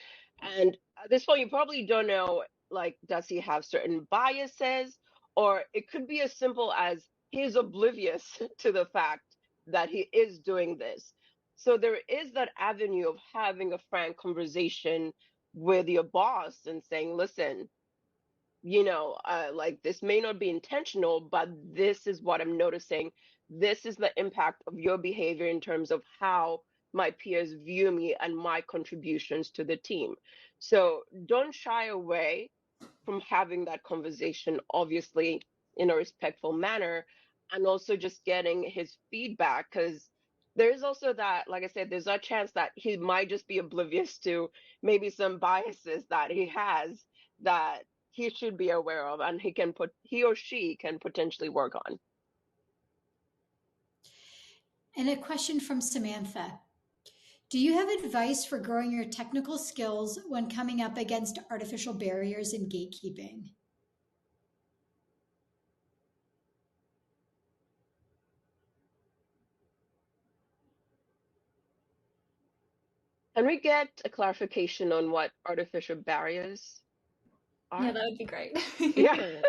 And at this point, you probably don't know, like, does he have certain biases, or it could be as simple as he's oblivious to the fact that he is doing this. So there is that avenue of having a frank conversation with your boss and saying, listen, like this may not be intentional, but this is what I'm noticing. This is the impact of your behavior in terms of how my peers view me and my contributions to the team. So don't shy away from having that conversation, obviously in a respectful manner, and also just getting his feedback, because there is also that, like I said, there's a chance that he might just be oblivious to maybe some biases that he has that he should be aware of, and he or she can potentially work on. And a question from Samantha. Do you have advice for growing your technical skills when coming up against artificial barriers in gatekeeping? Can we get a clarification on what artificial barriers are? Yeah, that would be great. Yeah.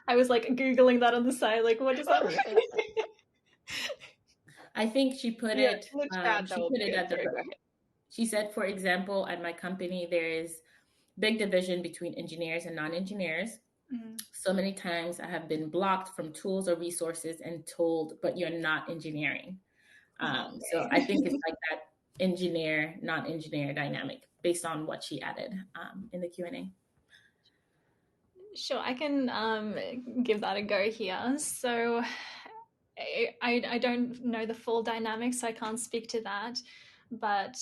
I was like Googling that on the side, like, what does that mean? I think she put Yeah, it. in the chat, that She would put be it good. at the. Sorry, go ahead. She said, for example, at my company, there is big division between engineers and non-engineers. Mm. So many times I have been blocked from tools or resources and told, but you're not engineering. So I think it's like that engineer, non-engineer dynamic based on what she added in the Q&A. Sure, I can give that a go here. So I don't know the full dynamics, so I can't speak to that. But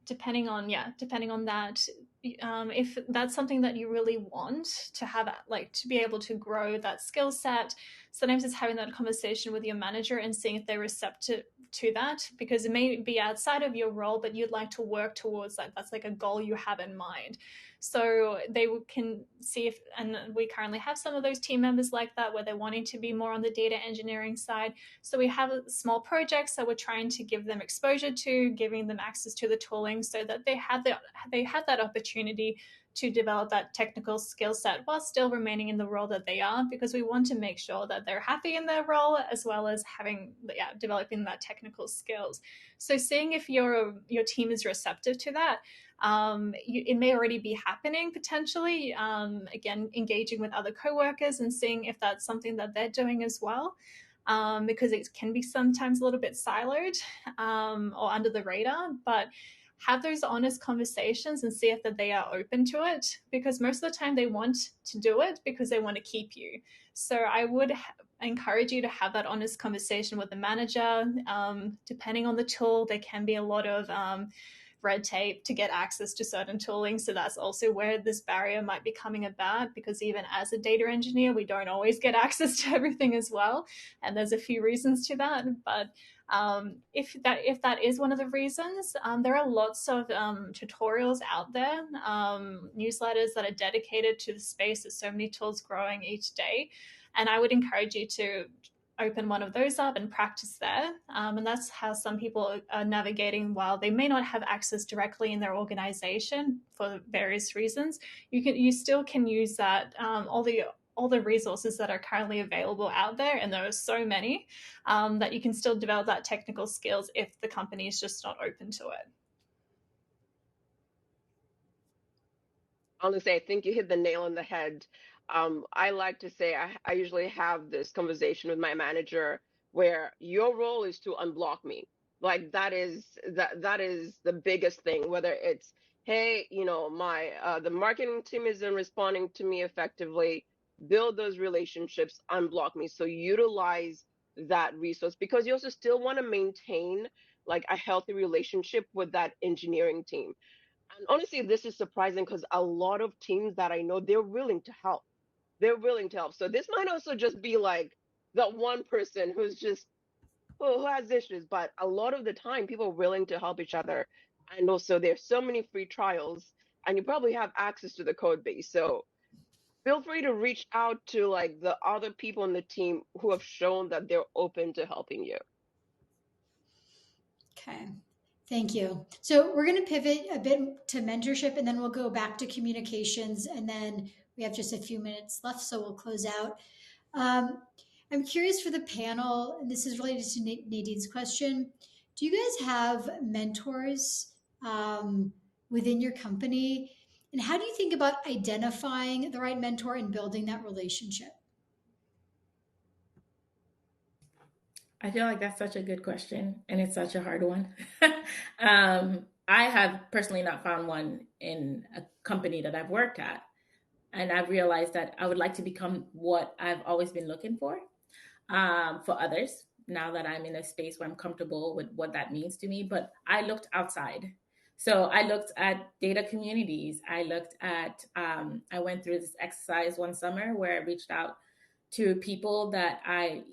depending on that, if that's something that you really want to have, like to be able to grow that skill set, sometimes it's having that conversation with your manager and seeing if they're receptive to that, because it may be outside of your role, but you'd like to work towards that. That's like a goal you have in mind. So they can see if, and we currently have some of those team members like that, where they're wanting to be more on the data engineering side. So we have small projects that we're trying to give them exposure to, giving them access to the tooling so that they have that opportunity to develop that technical skill set while still remaining in the role that they are, because we want to make sure that they're happy in their role as well as developing that technical skills. So seeing if your team is receptive to that, it may already be happening potentially. Again, engaging with other coworkers and seeing if that's something that they're doing as well. Because it can be sometimes a little bit siloed or under the radar, but have those honest conversations and see if that they are open to it, because most of the time they want to do it because they want to keep you. So I would encourage you to have that honest conversation with the manager. Depending on the tool, there can be a lot of red tape to get access to certain tooling. So that's also where this barrier might be coming about, because even as a data engineer, we don't always get access to everything as well. And there's a few reasons to that. But if that is one of the reasons, there are lots of tutorials out there, newsletters that are dedicated to the space. There's so many tools growing each day. And I would encourage you to open one of those up and practice there. And that's how some people are navigating while they may not have access directly in their organization for various reasons. You still can use that, all the resources that are currently available out there, and there are so many, that you can still develop that technical skills if the company is just not open to it. Honestly, I think you hit the nail on the head. I like to say I usually have this conversation with my manager where your role is to unblock me. Like that is the biggest thing. Whether it's, hey, my the marketing team isn't responding to me effectively, build those relationships, unblock me. So utilize that resource because you also still want to maintain like a healthy relationship with that engineering team. And honestly, this is surprising because a lot of teams that I know, they're willing to help. They're willing to help. So this might also just be like the one person who's just who has issues, but a lot of the time people are willing to help each other. And also there's so many free trials and you probably have access to the code base. So feel free to reach out to like the other people in the team who have shown that they're open to helping you. Okay. Thank you. So we're going to pivot a bit to mentorship and then we'll go back to communications and then we have just a few minutes left, so we'll close out. I'm curious for the panel, and this is related to Nadine's question. Do you guys have mentors within your company? And how do you think about identifying the right mentor and building that relationship? I feel like that's such a good question, and it's such a hard one. I have personally not found one in a company that I've worked at, and I've realized that I would like to become what I've always been looking for others. Now that I'm in a space where I'm comfortable with what that means to me, but I looked outside. So I looked at data communities. I went through this exercise one summer where I reached out to people that I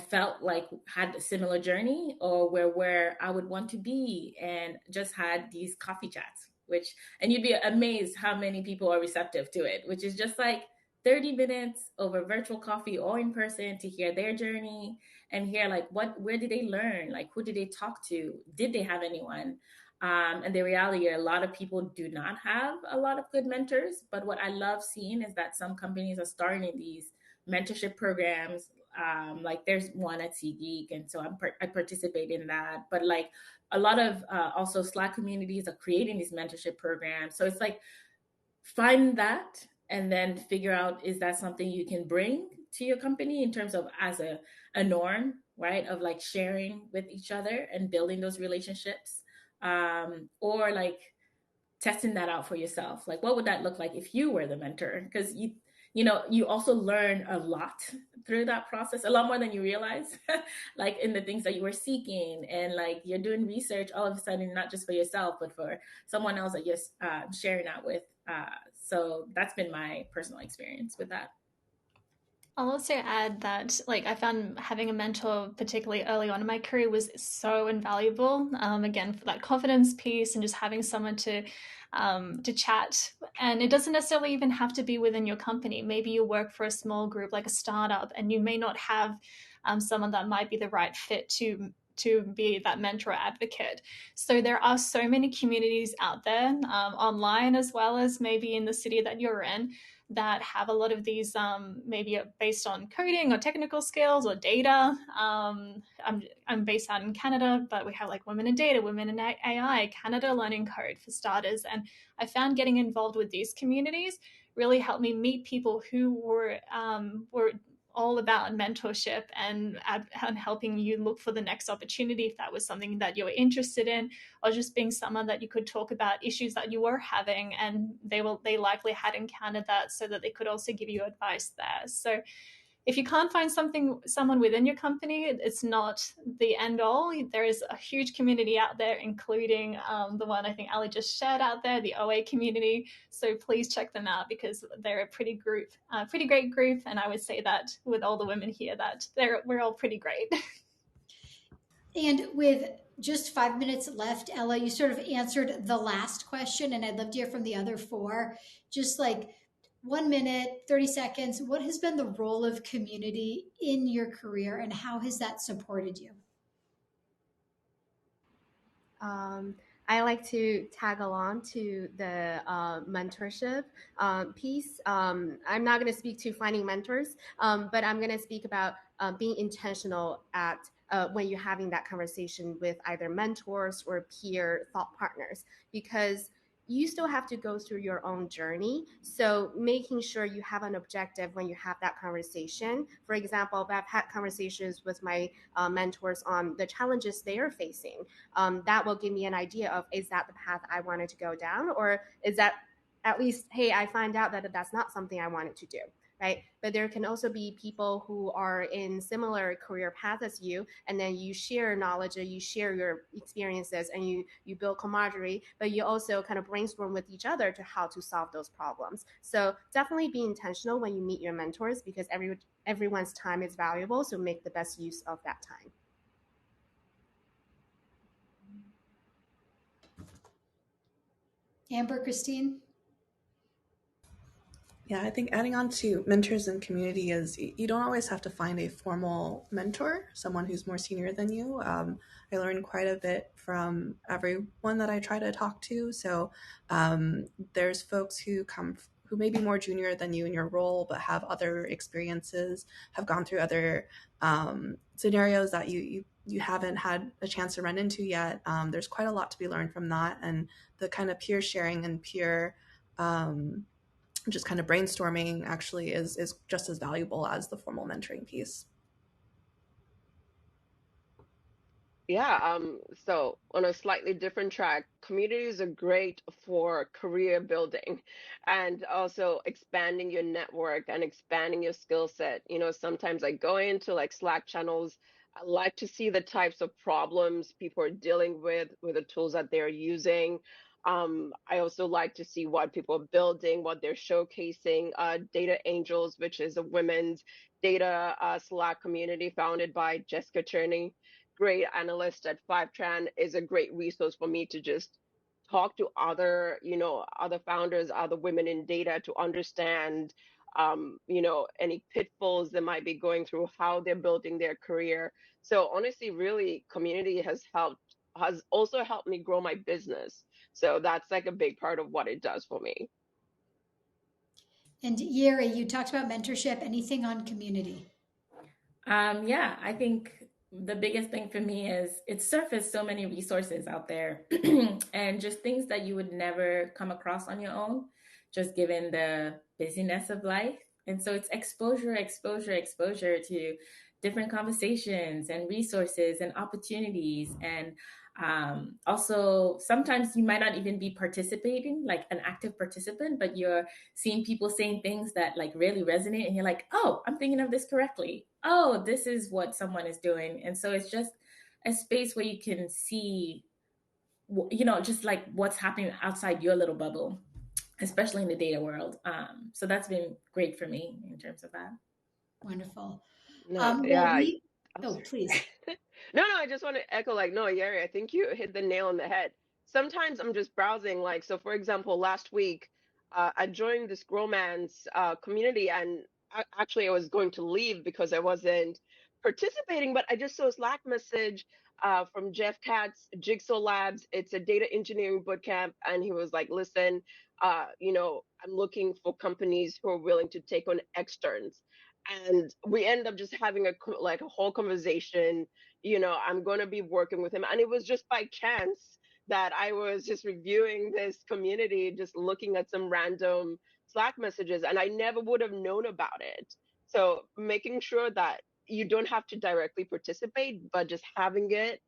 felt like had a similar journey or where I would want to be, and just had these coffee chats, and you'd be amazed how many people are receptive to it, which is just like 30 minutes over virtual coffee or in person to hear their journey and hear like where did they learn? Like who did they talk to? Did they have anyone? And the reality, a lot of people do not have a lot of good mentors. But what I love seeing is that some companies are starting these mentorship programs. Like there's one at SeatGeek, and so I participate in that. But like a lot of also Slack communities are creating these mentorship programs. So it's like find that and then figure out, is that something you can bring to your company in terms of as a norm, right? Of like sharing with each other and building those relationships, or like testing that out for yourself. Like, what would that look like if you were the mentor? Because you also learn a lot through that process, a lot more than you realize, like in the things that you were seeking, and like you're doing research all of a sudden, not just for yourself, but for someone else that you're sharing that with. So that's been my personal experience with that. I'll also add that, like, I found having a mentor, particularly early on in my career, was so invaluable. Again, for that confidence piece and just having someone to chat. And it doesn't necessarily even have to be within your company. Maybe you work for a small group, like a startup, and you may not have someone that might be the right fit to be that mentor advocate. So there are so many communities out there, online as well as maybe in the city that you're in, that have a lot of these, maybe based on coding or technical skills or data. I'm based out in Canada, but we have like Women in Data, Women in AI, Canada Learning Code for starters. And I found getting involved with these communities really helped me meet people who were all about mentorship and helping you look for the next opportunity if that was something that you were interested in, or just being someone that you could talk about issues that you were having, and they likely had encountered that, so that they could also give you advice there. So if you can't find someone within your company, it's not the end all. There is a huge community out there, including the one I think Ali just shared out there, the OA community. So please check them out, because they're a pretty great group. And I would say that with all the women here, that we're all pretty great. And with just 5 minutes left, Ella, you sort of answered the last question, and I'd love to hear from the other four. Just like, 1 minute, 30 seconds, what has been the role of community in your career and how has that supported you? I like to tag along to the mentorship piece. I'm not going to speak to finding mentors, but I'm going to speak about being intentional at when you're having that conversation with either mentors or peer thought partners, because you still have to go through your own journey. So making sure you have an objective when you have that conversation. For example, I've had conversations with my mentors on the challenges they are facing. That will give me an idea of, is that the path I wanted to go down, or is that at least, hey, I find out that that's not something I wanted to do, right? But there can also be people who are in similar career paths as you, and then you share knowledge, or you share your experiences, and you build camaraderie, but you also kind of brainstorm with each other to how to solve those problems. So definitely be intentional when you meet your mentors, because everyone's time is valuable, so make the best use of that time. Amber, Christine? Yeah, I think adding on to mentors and community is you don't always have to find a formal mentor, someone who's more senior than you. I learned quite a bit from everyone that I try to talk to. So there's folks who may be more junior than you in your role, but have other experiences, have gone through other scenarios that you haven't had a chance to run into yet. There's quite a lot to be learned from that, and the kind of peer sharing and peer just kind of brainstorming actually is just as valuable as the formal mentoring piece. Yeah, so on a slightly different track, communities are great for career building and also expanding your network and expanding your skill set. You know, sometimes I go into like Slack channels. I like to see the types of problems people are dealing with the tools that they're using. I also like to see what people are building, what they're showcasing. Data Angels, which is a women's data Slack community founded by Jessica Cherney, great analyst at Fivetran, is a great resource for me to just talk to other, other founders, other women in data to understand, any pitfalls they might be going through, how they're building their career. So honestly, really, community has also helped me grow my business. So that's like a big part of what it does for me. And Yeri, you talked about mentorship. Anything on community? Yeah, I think the biggest thing for me is it's surfaced so many resources out there and just things that you would never come across on your own, just given the busyness of life. And so it's exposure to different conversations and resources and opportunities. And also, sometimes you might not even be participating, like an active participant, but you're seeing people saying things that like really resonate, and you're like, oh, I'm thinking of this correctly. Oh, this is what someone is doing. And so it's just a space where you can see, just like what's happening outside your little bubble, especially in the data world. So that's been great for me in terms of that. Wonderful. No, Well, yeah. please. No, I just want to echo like, no, Yeri, I think you hit the nail on the head. Sometimes I'm just browsing, like, so for example, last week, I joined this romance community, and actually I was going to leave because I wasn't participating, but I just saw a Slack message from Jeff Katz, Jigsaw Labs. It's a data engineering bootcamp, and he was like, listen, I'm looking for companies who are willing to take on externs, and we end up just having a whole conversation. I'm going to be working with him, and it was just by chance that I was just reviewing this community, just looking at some random Slack messages, and I never would have known about it. So making sure that you don't have to directly participate, but just having it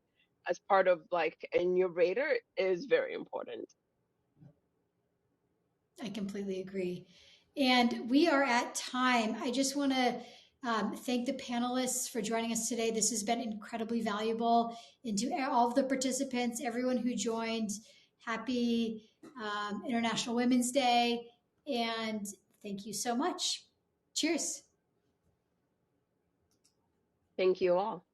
as part of like in your radar is very important. I completely agree. And we are at time. I just want to thank the panelists for joining us today. This has been incredibly valuable. And to all of the participants, everyone who joined, happy International Women's Day. And thank you so much. Cheers. Thank you all.